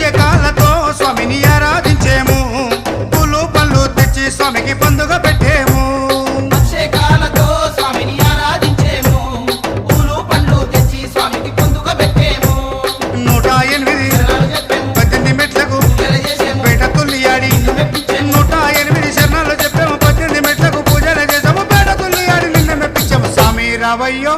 అభిషేకాలతో స్వామిని ఆరాధించేము పూలు పళ్ళు తెచ్చి స్వామికి పండుగ పెట్టేము అభిషేకాలతో స్వామిని ఆరాధించేము పూలు పండ్లు తెచ్చి స్వామికి పండుగ పెట్టేము 108 మెట్లకు పేట తుల్లియాడి 108 శరణాలు చెప్పాము 18 మెట్లకు పూజలు చేసాము పేట తుల్లియాడి నిన్న మెప్పించాము స్వామి రావయ్యో